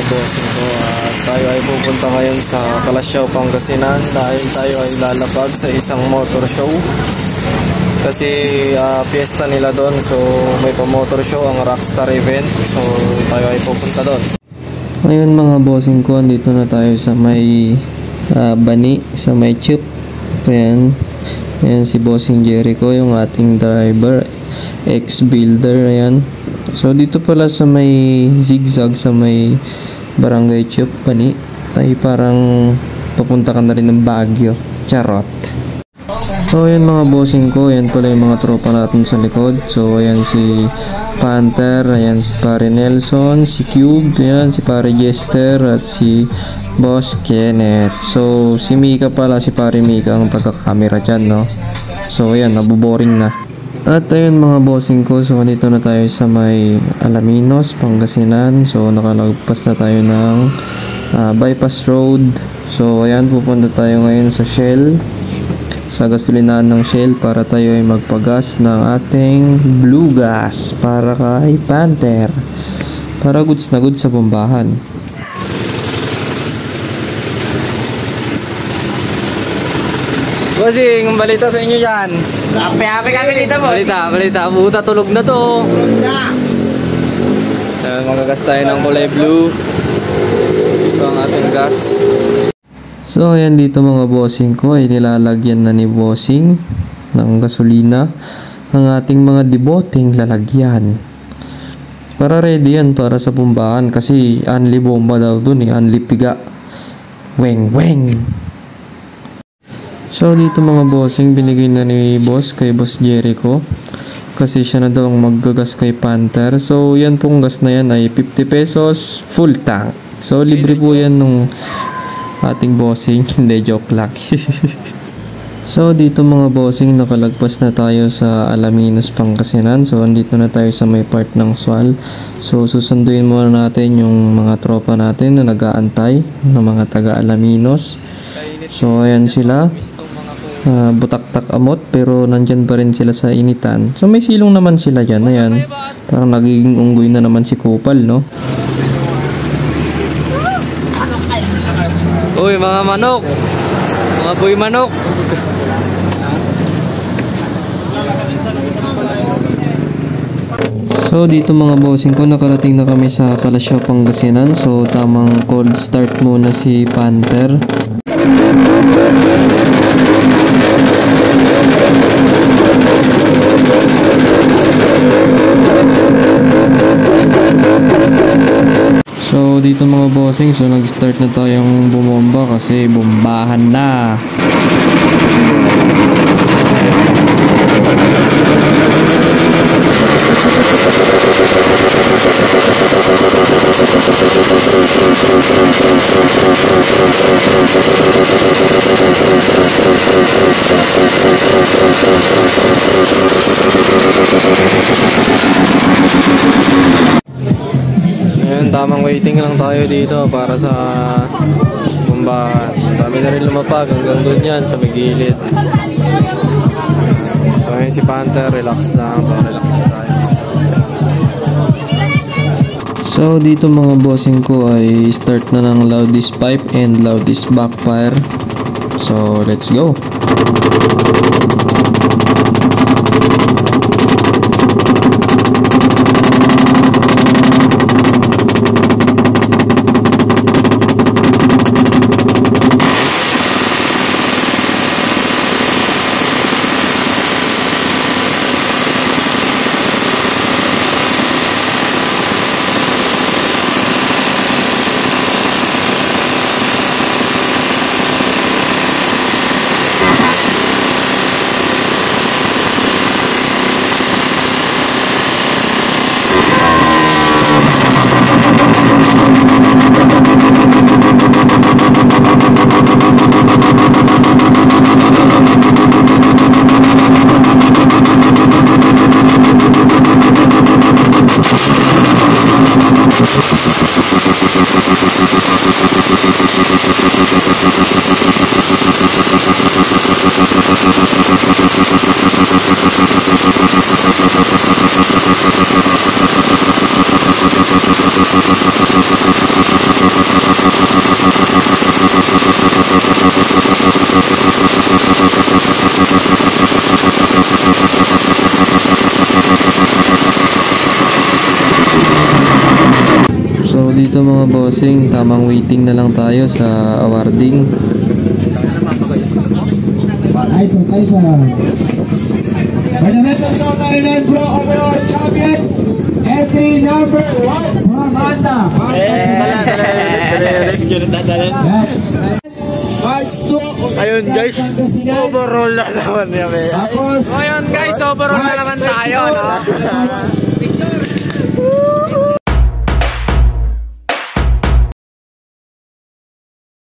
bossing ko. Tayo ay pupunta ngayon sa Calasiao, Pangasinan dahil tayo ay lalapag sa isang motor show. Kasi fiesta nila doon, so may pa-motor show ang Rockstar event. So tayo ay pupunta doon. Ngayon mga bossing ko, andito na tayo sa may Bani, sa may chip. Ayan si Bossing Jericho, yung ating driver, ex-builder. Ayan. So dito pala sa may zigzag, sa may Barangay Chip, Bani, ay parang papunta ka na rin ng Baguio. Charot. So ayan mga bossing ko, ayan pala yung mga tropa natin sa likod. So ayan si Panther, ayan si Pare Nelson, si Cube, ayan si Pare Jester, at si Boss Kenneth. So si Mika pala, si Pare Mika ang taga-camera dyan, no? So ayan, nabuboring na. At ayun mga bossing ko, so dito na tayo sa may Alaminos, Pangasinan. So nakalagpas na tayo ng bypass road. So ayan, pupunta tayo ngayon sa Shell, sa gasolinahan ng Shell, para tayo ay magpagas ng ating blue gas para kay Panther, para goods na goods sa bombahan. Bossing, balita sa inyo yan. Happy kami dito, boss. Balita. Buta, tulog na to. Tulog na. Magagas tayo ng kulay blue. Ito ang ating gas. So ayan, dito mga bossing ko ay nilalagyan na ni bossing ng gasolina ang ating mga deboting lalagyan. Para ready yan para sa bombahan, kasi unli bomba daw dun eh, unli piga. Weng. So dito mga bossing, binigay na ni boss kay Boss Jericho, kasi siya na daw ang maggagas kay Panther. So yan pong gas na yan ay 50 pesos full tank. So libre po yan nung ating bossing. Hindi, joke lang. So dito mga bossing, nakalagpas na tayo sa Alaminos, Pangasinan. So andito na tayo sa may part ng Sual. So susunduin muna natin yung mga tropa natin na nag-aantay, ng mga taga Alaminos. So ayan sila, butak-tak amot, pero nandyan pa rin sila sa initan. So may silong naman sila dyan. Ayan, parang nagiging unggoy na naman si Kupal, no? Uy, mga manok, mga boy manok. So dito mga bossing ko, nakarating na kami sa Calasiao, Pangasinan. So tamang cold start muna si Panther. So dito mga bossing, so nag-start na tayong bumomba kasi bombahan na. Ayan, tamang waiting lang tayo dito para sa bombahan. Dami na rin lumapag hanggang doon yan sa may gilid. So ayan si Panther, relax lang. So relax lang tayo. So dito mga bossing ko ay start na ng loudest pipe and loudest backfire. So let's go. So dito mga bossing, tamang waiting na lang tayo sa awarding. Tyson. By the best of Shota Renan Pro Overall Champion, entry number 1 from Manta. March 2. Ayun guys, overall na naman yan. Tapos, Ayun guys, overall na naman tayo. No?